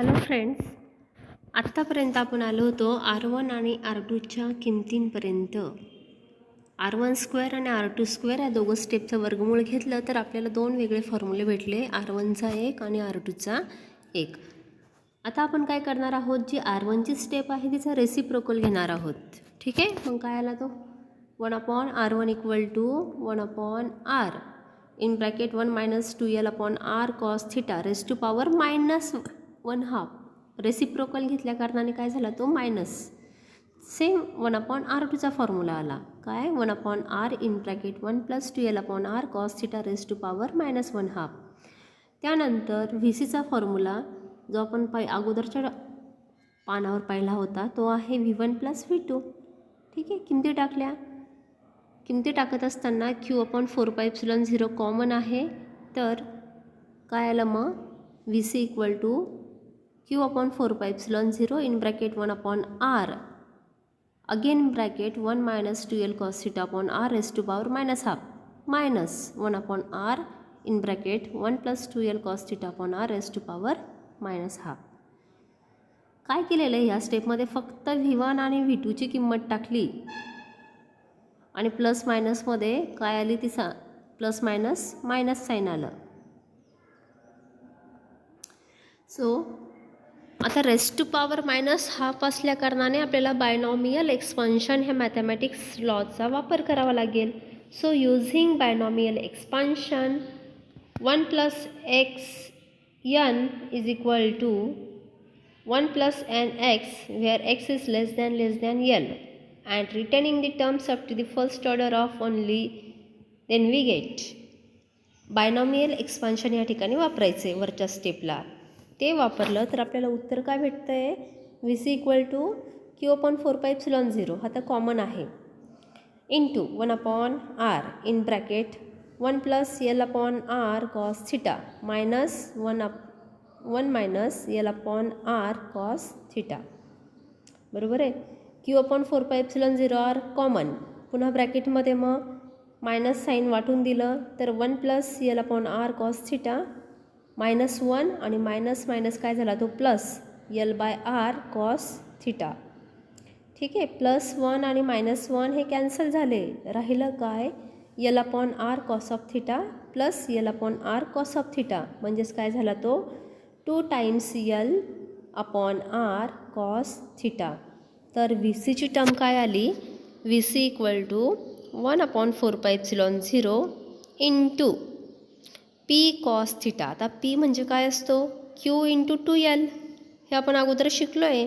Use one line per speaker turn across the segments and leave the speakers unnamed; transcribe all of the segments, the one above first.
Hello friends, आत्तापर्यंत आपण आलो होतो R1 आणि R2च्या किमतींपर्यंत. R1² आणि R2² या दोघं स्टेपचं वर्गमूळ घेतलं तर आपल्याला दोन वेगळे फॉर्म्युले भेटले, R1चा एक आणि R2चा एक. आता आपण काय करणार आहोत, जी R1ची स्टेप आहे तिचा रेसिप्रोकल घेणार आहोत. ठीक आहे, मग काय आला तो 1/R1 = 1/R in bracket 1 - 2l/r cos theta raised to power -1/2. Reciprocal घेतल्या कारणाने काय झाला तो मायनस. सेम 1/R2चा फॉर्म्युला आला काय 1/R in bracket 1 + 2l/r cos theta raised to power -1/2. त्यानंतर VCचा फॉर्म्युला जो आपण अगोदरच्या पानावर पाहिला होता तो आहे V1 + V2. ठीक आहे, किमती टाकल्या. किमती टाकत असताना Q/4πε0 कॉमन आहे, तर काय आलं मग VC = Q/4πε0 in bracket 1/R again bracket 1 - 2l cos theta/r raised to power -1/2 minus 1/R in bracket 1 + 2l cos theta/r raised to power -1/2. काय केलेलं आहे ह्या स्टेपमध्ये, फक्त V1 आणि V2ची किंमत टाकली आणि प्लस मायनसमध्ये काय आली ती प्लस मायनस मायनस साईन आलं. सो आता रेस्ट टू पॉवर -1/2 असल्या कारणाने आपल्याला बायनॉमियल एक्सपान्शन ह्या मॅथमॅटिक्स लॉचा वापर करावा लागेल. So using binomial expansion 1 + xn = 1 + nx where x is less than L and retaining the terms up to the first order of only, then we get binomial expansion या ठिकाणी वापरायचे वरच्या स्टेपला. ते वापरलं तर आपल्याला उत्तर काय भेटतं आहे, VC = Q/4πε0 हा तर कॉमन आहे into 1/R in bracket 1 + l/r cos theta minus 1 - l/r cos theta. बरोबर आहे. Q/4πε0 कॉमन, पुन्हा ब्रॅकेटमध्ये मग मायनस साईन वाटून दिलं तर 1 + l/r cos theta -1 आणि मायनस मायनस काय झाला तो प्लस l/r cos theta. ठीक आहे, +1 आणि -1 हे कॅन्सल झाले, राहिलं काय l/r cos of theta plus l/r cos of theta, म्हणजेच काय झाला तो 2 टाइम्स l/r cos theta. तर VCची टर्म काय आली, VC = 1/4πε0 into P cos theta. आता P म्हणजे काय असतो, Q × 2l, हे आपण अगोदर शिकलो आहे,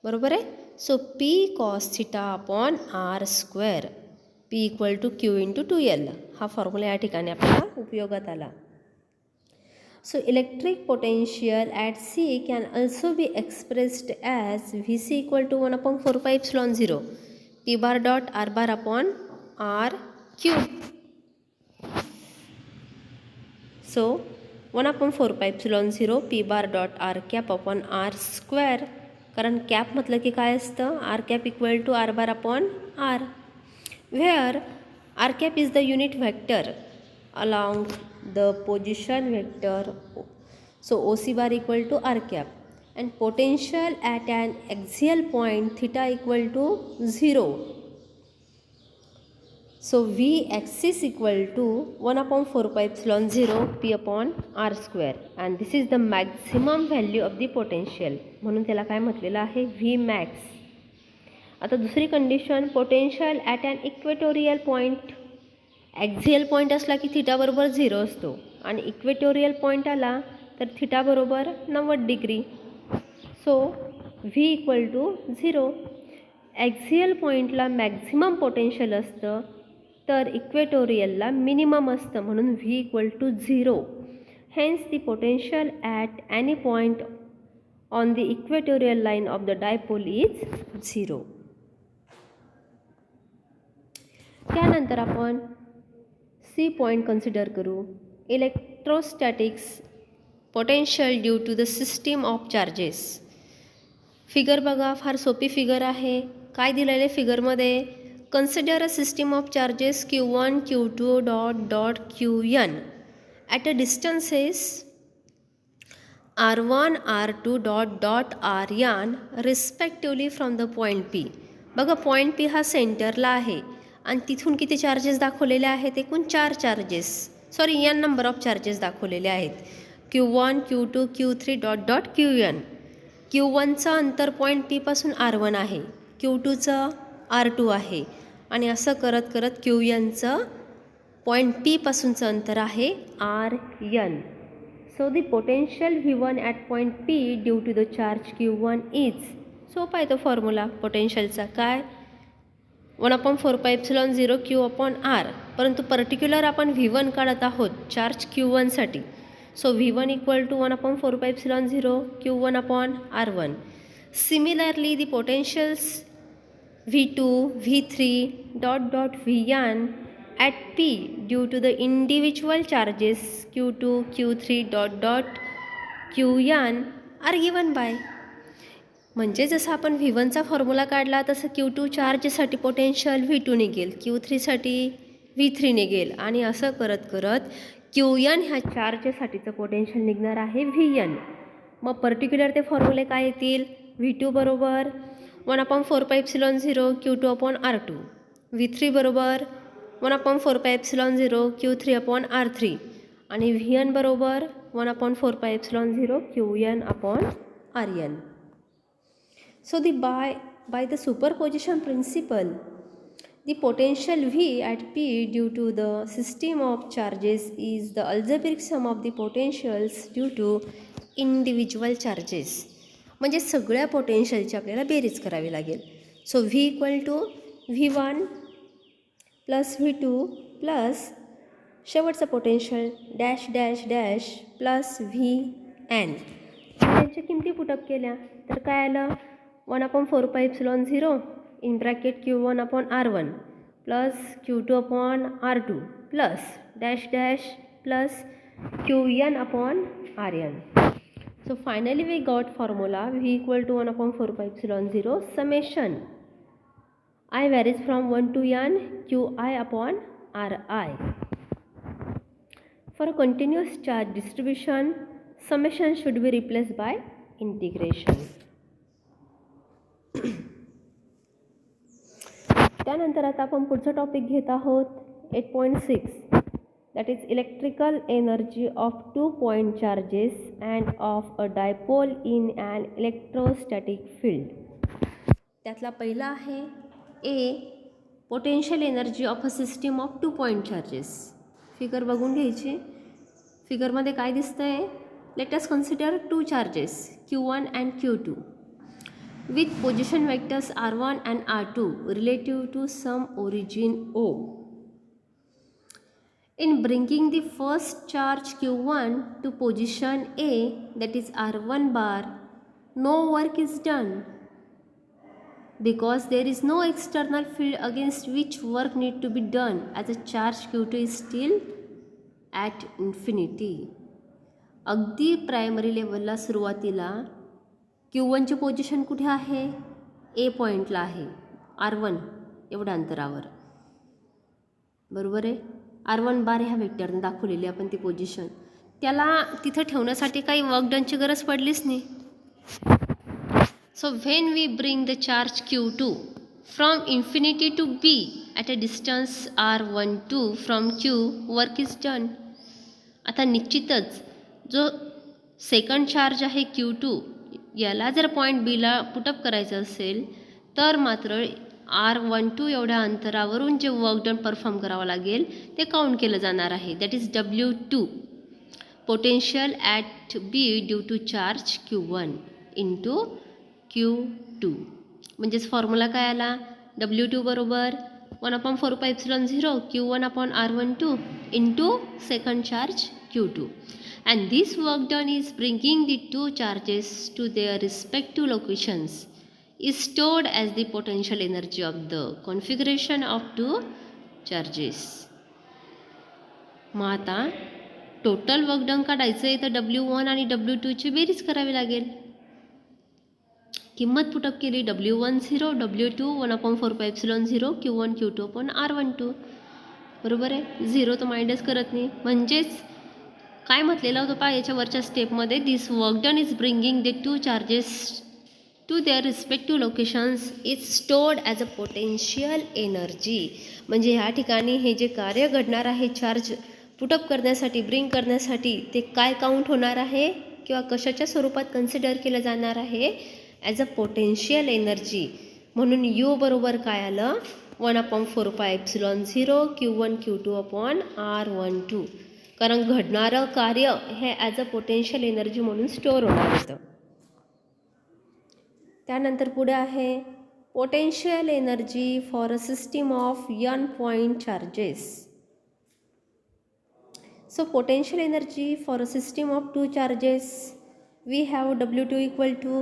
बरोबर आहे. So P cos theta/r², P = Q × 2l हा फॉर्म्युला या ठिकाणी आपल्याला उपयोगात आला. So electric potential at C can also be expressed as VC = 1/4πε0 P·r·r³. So 1/4πε0 P·r·r², कारण कॅप म्हटलं की काय असतं, r∗ = r⁻r, where r∗ is the unit vector along the position vector. So OC bar = r∗, and potential at an axial point theta = 0. So V axis = 1/4πε0 P/r², and this is the maximum value of the potential, म्हणून त्याला काय म्हटलेलं आहे, V max. आता दुसरी condition, potential at an equatorial point. Axial point असला की theta बरोबर 0 असतो, आणि इक्वेटोरियल पॉईंट आला तर थिटा बरोबर 90 डिग्री. So V = 0. ॲक्झियल पॉईंटला मॅक्झिमम पोटेन्शियल असतं, तर इक्वेटोरियलला मिनिमम असतं, म्हणून V = 0. Hence the potential at any point on the equatorial line of the dipole is 0. त्यानंतर आपण C पॉईंट कन्सिडर करू. Electrostatics potential due to the system of charges. Figure बघा, फार सोपी फिगर आहे. काय दिलेले फिगरमध्ये, consider a system of charges Q1 Q2 ... Qn at a distances R1 R2 dot dot R n respectively from the point P. बघा point P हा सेंटरला आहे आणि तिथून किती चार्जेस दाखवलेले आहेत, एकूण 4 charges, sorry n number of charges दाखवलेले आहेत. Q1 Q2 Q3 dot dot Qn. Q1चं अंतर पॉईंट पी पासून R1 आहे, Q2चं R2 आहे आणि असं करत करत Qnचं पॉईंट पी पासूनचं अंतर आहे Rn. So the potential V1 at point P due to the charge Q1 is, सोपा आहे तो फॉर्म्युला पोटेन्शियलचा, काय 1/4πε0 Q अपॉन R, परंतु पर्टिक्युलर आपण V1 काढत आहोत चार्ज Q1साठी. So V1 equal to 1/4πε0 Q1 upon R1. Similarly the potentials V2 V3 dot dot Vn at P due to the individual charges Q2 Q3 dot dot Qn are given by. म्हणजे जसं आपण V1चा formula काढला तसं Q2 चार्जसाठी potential V2 निघेल, Q3साठी V3 निघेल आणि असं करत करत Qn ह्या चार्जसाठीचं पोटेन्शियल निघणार आहे Vn. मग पर्टिक्युलर ते फॉर्म्युले काय येतील, V2 बरोबर 1/4πε0 Q2 अपॉन R2, V3 बरोबर 1/4πε0 Q3 अपॉन R3 आणि Vn बरोबर 1/4πε0 Qn upon Rn. So by the superposition principle, the potential V at P due to the system of charges is the algebraic sum of the potentials due to individual charges. म्हणजे सगळ्या पोटेन्शियलची आपल्याला बेरीज करावी लागेल. So V equal to V1 plus V2 plus शेवटचं potential dash dash dash plus Vn. त्यांच्या किमती put up केल्या तर काय आलं, 1/4πε0 in bracket Q1 upon R1 plus Q2 upon R2 plus dash dash plus Qn upon Rn. So finally we got formula V equal to 1/4πε0 summation I varies from 1 to n Qi upon Ri. For a continuous charge distribution, summation should be replaced by integration. त्यानंतर आता आपण पुढचा topic घेत आहोत 8.6, that is electrical energy of 2 point charges and of a dipole in an electrostatic field. त्यातला पहिला आहे A, potential energy of a system of 2 point charges. Figure बघून घ्यायची. फिगरमध्ये काय दिसतंय, let us consider 2 charges Q1 and Q2 with position vectors R1 and R2 relative to some origin O. In bringing the first charge Q1 to position A, that is R1 bar, no work is done because there is no external field against which work need to be done as a charge Q2 is still at infinity. अगदी primary लेवलला सुरुवातीला Q1ची position कुठे आहे, A पॉईंटला आहे, R1 एवढ्या अंतरावर, बरोबर आहे. R1 बार ह्या वेक्टरने दाखवलेली आपण ती पोझिशन, त्याला तिथं ठेवण्यासाठी काही वर्क डनची गरज पडलीच नाही. So when we bring the charge Q2 from infinity to B at a distance R12 from Q, work is done. आता निश्चितच जो सेकंड चार्ज आहे Q2 याला जर पॉईंट Bला पुटअप करायचं असेल तर मात्र R12 एवढ्या अंतरावरून जे वर्क डन परफॉर्म करावं लागेल ते काउंट केलं जाणार आहे, that is W2, potential at B due to charge Q1 into Q2. म्हणजेच फॉर्म्युला काय आला, W2 बरोबर 1/4πε0 Q1 upon R12 into second charge Q2. And this work done is bringing the two charges to their respective locations is stored as the potential energy of the configuration of two charges. मग आता total work done काढायचं आहे तर W1 आणि W2ची बेरीज करावी लागेल. किंमत पुटअप केली, W1 0, W2 1/4πε0 Q1 Q2 upon R12, बरोबर आहे. 0 तर माइनस करत नाही, म्हणजेच काय म्हटलेलं होतं पहा याच्या वरच्या स्टेपमध्ये, this work done is bringing the two charges to their respective locations is stored as a potential energy. म्हणजे ह्या ठिकाणी हे जे कार्य घडणार आहे चार्ज पुटअप करण्यासाठी, ब्रिंग करण्यासाठी, ते काय काउंट होणार आहे किंवा कशाच्या स्वरूपात कन्सिडर केलं जाणार आहे, ॲज अ पोटेन्शियल एनर्जी. म्हणून यू बरोबर काय आलं, 1/4πε0 Q1 Q2 अपॉन R12. कारण घडणारं कार्य हे ॲज अ पोटेन्शियल एनर्जी म्हणून स्टोअर होणार होतं. त्यानंतर पुढे आहे potential energy for a system of n point charges. So potential energy for a system of two charges, we have W2 equal to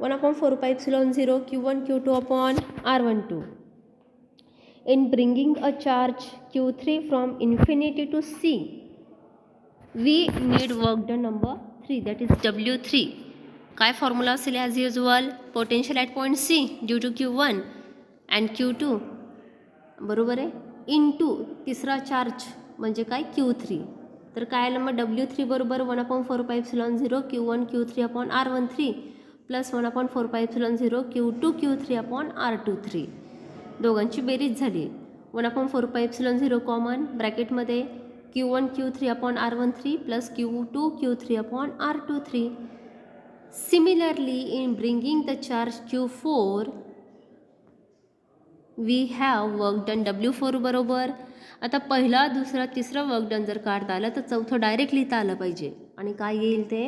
1/4πε0 Q1 Q2 upon R12. In bringing a charge Q3 from infinity to C, we need work done number 3, that is W3. काय formula असेल as usual, potential at point C due to Q1 and Q2, बरोबर आहे, into तिसरा charge म्हणजे काय Q3. तर काय आलं मग W3 बरोबर 1/4πε0 Q1 Q3 upon R13 plus 1/4πε0 Q2 Q3 upon R23. दोघांची बेरीज झाली. 1/4πε0 कॉमन, ब्रॅकेटमध्ये Q1 Q3 upon R13 plus Q2 Q3 upon R23. Similarly in bringing the charge Q4 we have work done W4 बरोबर. आता पहिला, दुसरा, तिसरा वर्क डन जर काढता आलं तर चौथं डायरेक्ट लिहिता आलं पाहिजे. आणि काय येईल ते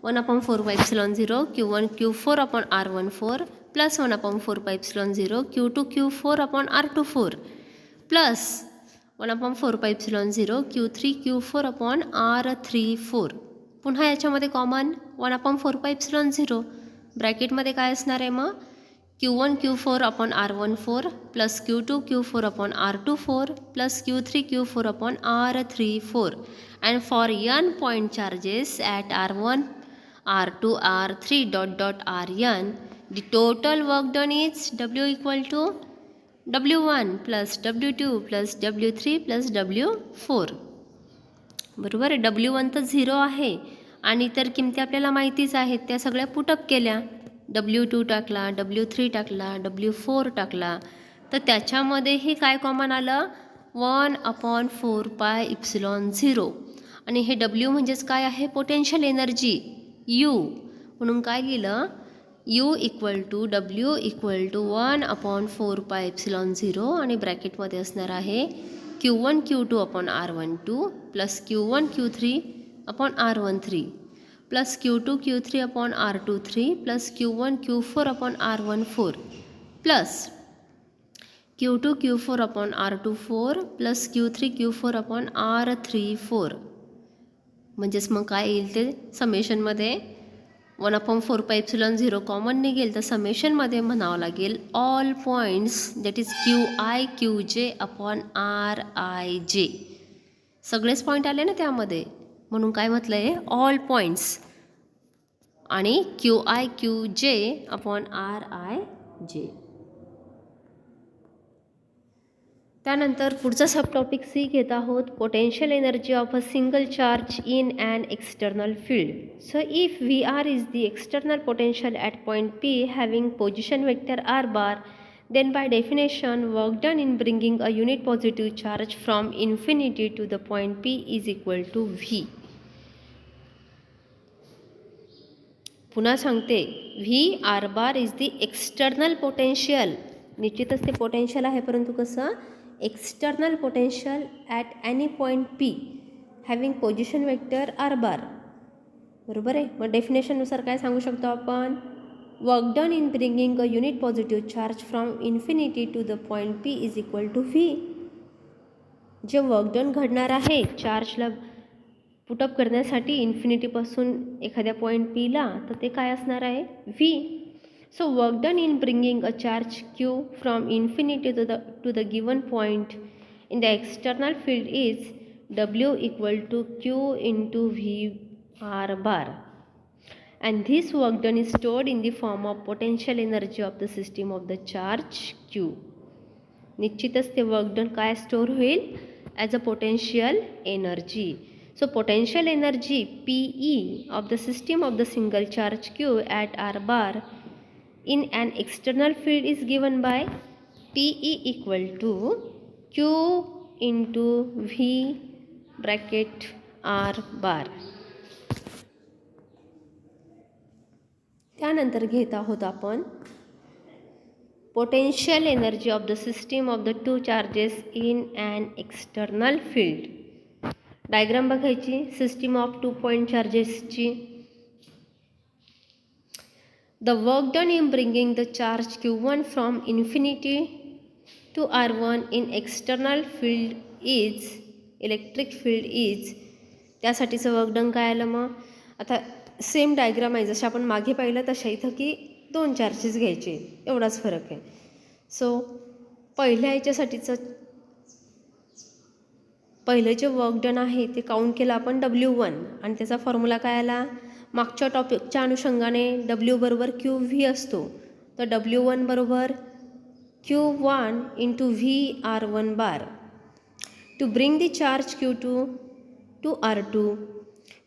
1/4πε0 Q1 Q4 upon R14 plus 1/4πε0 Q2 Q4 upon R24 plus 1/4πε0 Q3 Q4 upon R34. पुन्हा याच्यामध्ये कॉमन 1/4πε0, ब्रॅकेटमध्ये काय असणार आहे मग Q1 Q4 upon R14 plus Q2 Q4 upon R24 plus Q3 Q4 upon R34. And for n point charges at R1, R2, R3 dot dot Rn, the total work done is W equal to W1 plus W2 plus W3 plus W4. बरोबर आहे. W1 तर 0 आहे आणि इतर किमती आपल्याला माहितीच आहेत, त्या सगळ्या पुटअप केल्या. W2 टाकला, W3 टाकला, W4 टाकला, तर त्याच्यामध्येही काय कॉमन आलं 1/4πε0. आणि हे W म्हणजेच काय आहे, पोटेन्शियल एनर्जी U. म्हणून काय लिहिलं, U equal to W equal to 1/4πε0 आणि ब्रॅकेटमध्ये असणार आहे Q1 Q2 upon R12 plus Q1 Q3 upon R13 plus Q2 Q3 upon R23 plus Q1 Q4 upon R14 plus Q2 Q4 upon R24 plus Q3 Q4 upon R34. म्हणजेच मग काय येईल ते समेशनमध्ये 1/4πε0 common निघेल, तर समेशनमध्ये म्हणावं लागेल all points that is QI QJ upon RIJ. सगळेच पॉईंट आले ना त्यामध्ये, म्हणून काय म्हटलं आहे ऑल पॉईंट्स आणि QI QJ अपॉन RIJ. त्यानंतर पुढचा सब टॉपिक सी घेत आहोत, potential energy of a single charge in an external field. So if VR is the external potential at point P having position vector R bar, then by definition work done in bringing a unit positive charge from infinity to the point P is equal to V. पुन्हा सांगते, VR bar is the external potential. निश्चितच ते potential आहे, परंतु कसं external potential at any point P having position vector R bar. बरोबर आहे. मग डेफिनेशननुसार काय सांगू शकतो आपण, work done in bringing a unit positive charge from infinity to the point P is equal to V. जे वर्क डन घडणार आहे चार्जला पुटअप करण्यासाठी इन्फिनिटीपासून एखाद्या पॉईंट Pला, तर ते काय असणार आहे V. So work done in bringing a charge Q from infinity to the given point in the external field is W equal to Q into VR bar. And this work done is stored in the form of potential energy of the system of the charge Q. निश्चितच ते work done काय store होईल as a potential energy. So potential energy PE of the system of the single charge Q at R bar in an external field is given by PE equal to Q into V bracket R bar. त्यानंतर घेत आहोत आपण potential energy of the system of the two charges in an external field. Diagram बघायची system of 2 point चार्जेसची. The work done in bringing the charge Q1 from infinity to R1 in external field is electric field is. त्यासाठीचं work done काय आलं मग? आता same diagram आहे जसं आपण मागे पाहिलं तशा इथं की 2 चार्जेस घ्यायचे, एवढाच फरक आहे. सो पहिल्या ह्याच्यासाठीचं पहिलं जे वर्क डन आहे ते काउंट केलं आपण W1 आणि त्याचा फॉर्म्युला काय आला? मागच्या टॉपिकच्या अनुषंगाने W बरोबर QV असतो, तर W1 बरोबर Q1 into VR1 bar to bring the charge Q2 to R2.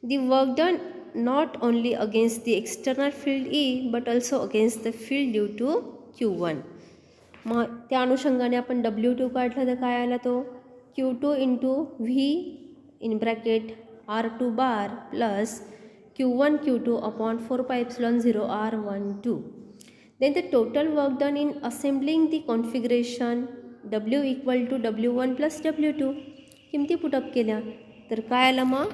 The work done not only against the external field E but also against the field due to Q1. मग त्या अनुषंगाने आपण W2 काढला तर काय आला तो Q2 into V in bracket R2 bar plus Q1 Q2 upon 4 pi epsilon 0 R12. Then the total work done in assembling the configuration W equal to W1 plus W2. किमती पुटअप केल्या तर काय आलं मग?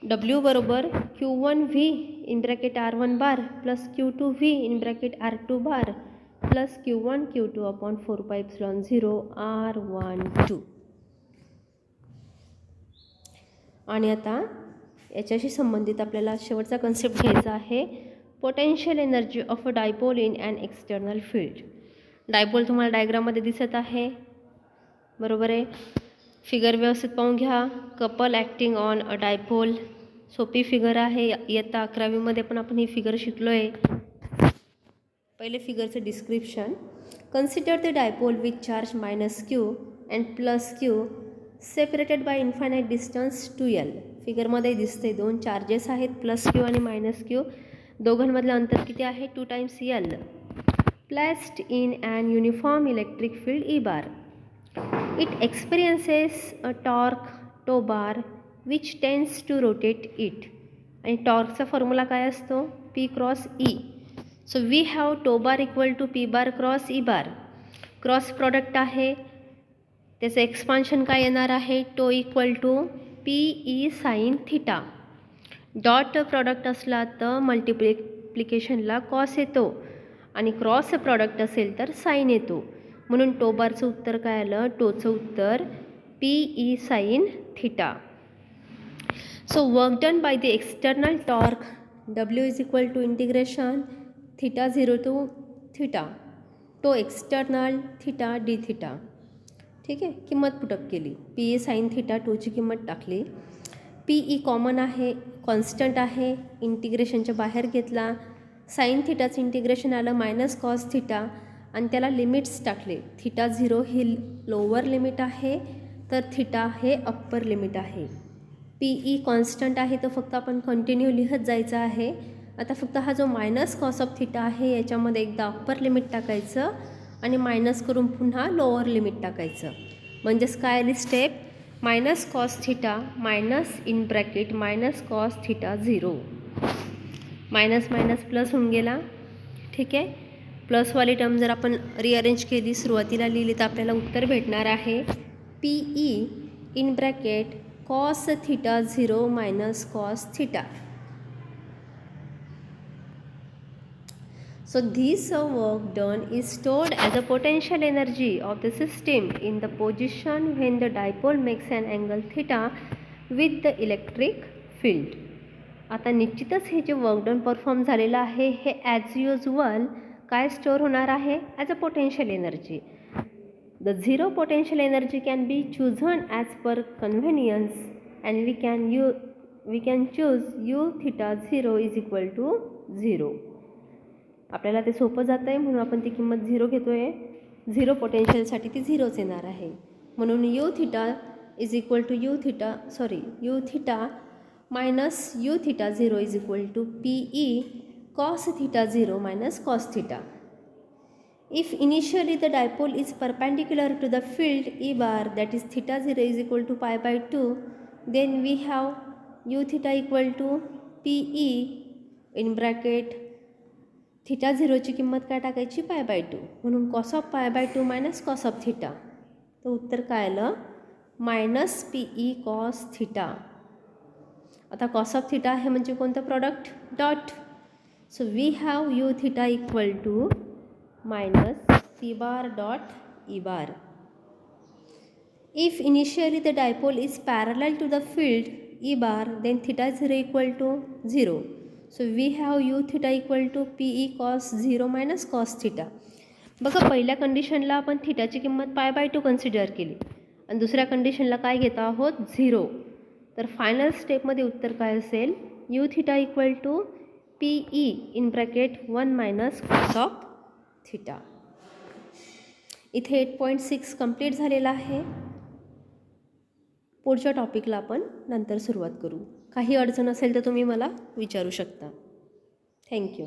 W बरोबर Q1V in bracket R1 bar plus Q2V in bracket R2 bar plus Q1 Q2 upon 4 pi epsilon 0 R12. आणि आता याच्याशी संबंधित आपल्याला शेवटचा कन्सेप्ट घ्यायचा आहे potential energy of a dipole in an external field. Dipole तुम्हाला डायग्राममध्ये दिसत आहे, बरोबर आहे. फिगर व्यवस्थित पाहून घ्या. Couple acting on a dipole, सोपी फिगर आहे. इयत्ता 11वीमध्ये पण आपण ही फिगर शिकलो आहे. पहिले फिगरचं description. Consider the dipole with charge -Q and +Q separated by infinite distance 2L. फिगरमध्ये दिसते 2 चार्जेस आहेत +Q आणि -Q. दोघांमधलं अंतर किती आहे? 2 times L. Placed in an uniform electric field E bar. It experiences a torque tau bar which tends to rotate it. आणि टॉर्कचा formula काय असतो? P cross E. So we have tau bar equal to P bar cross E bar. Cross product आहे, त्याचं expansion काय येणार आहे? Tau equal to PE sine theta. Dot product असला तर मल्टिप्लिकेशनला कॉस येतो आणि क्रॉस प्रॉडक्ट असेल तर साइन येतो. म्हणून टो बारचं उत्तर काय आलं? टोचं उत्तर PE sine theta. So work done by the external torque W is equal to integration theta 0 to theta tau external theta d theta. ठीक आहे, किंमत पुटअप केली. PE साइन थिटा 2ची किंमत टाकली. PE कॉमन आहे, कॉन्स्टंट आहे, इंटिग्रेशनच्या बाहेर घेतला. साइन थिटाचं इंटिग्रेशन आलं -cos थिटा आणि त्याला लिमिट्स टाकले. थिटा 0 ही लोअर लिमिट आहे तर थिटा हे अप्पर लिमिट आहे. PE कॉन्स्टंट आहे तर फक्त आपण कंटिन्यू लिहत जायचं आहे. आता फक्त हा जो -cos ऑफ थिटा आहे याच्यामध्ये एकदा अप्पर लिमिट टाकायचं आणि मायनस करून पुन्हा लोअर लिमिट टाकायचं. म्हणजेच काय आली step? -cos theta minus in bracket -cos theta 0. Minus minus plus होऊन गेला. ठीक आहे, प्लसवाली टर्म जर आपण रिअरेंज केली, सुरुवातीला लिहिली तर आपल्याला उत्तर भेटणार आहे PE in bracket cos theta 0 -cos theta. So this work done is stored as a potential energy of the system in the position when the dipole makes an angle theta with the electric field. आता निश्चितच हे जे work done perform झालेलं आहे हे as usual काय store होणार आहे? As a potential energy. The zero potential energy can be chosen as per convenience and we can choose U theta 0 is equal to 0. आपल्याला ते सोपं जातं आहे म्हणून आपण ती किंमत 0 घेतो आहे. 0 पोटेन्शियलसाठी ती 0च येणार आहे. म्हणून U theta is equal to u theta minus u theta 0 is equal to P E cos theta 0 minus cos theta. If initially the dipole is perpendicular to the field E bar, that is theta 0 is equal to pi by 2, then we have u theta equal to PE in bracket theta 0 ची किंमत काय टाकायची पाय by 2, म्हणून cos of pi by 2 minus cos of theta. तर उत्तर काय आलं मायनस PE कॉस थिटा. आता कॉस ऑफ थिटा हे म्हणजे कोणतं product dot. So we have u theta equal to minus p bar dot e bar. If initially the dipole is parallel to the field E bar, then theta is equal to 0. So we have u theta equal to PE cos 0 minus cos theta. बघा पहिल्या कंडिशनला आपण थिटाची किंमत पाय by 2 consider केली आणि दुसऱ्या कंडिशनला काय घेत आहोत 0. तर फायनल स्टेपमध्ये उत्तर काय असेल u theta equal to PE in bracket 1 minus cos of theta. इथे 8.6 कंप्लीट झालेला आहे. पुढच्या टॉपिकला आपण नंतर सुरुवात करू. काही अडचण असेल तर तुम्ही मला विचारू शकता. थँक्यू.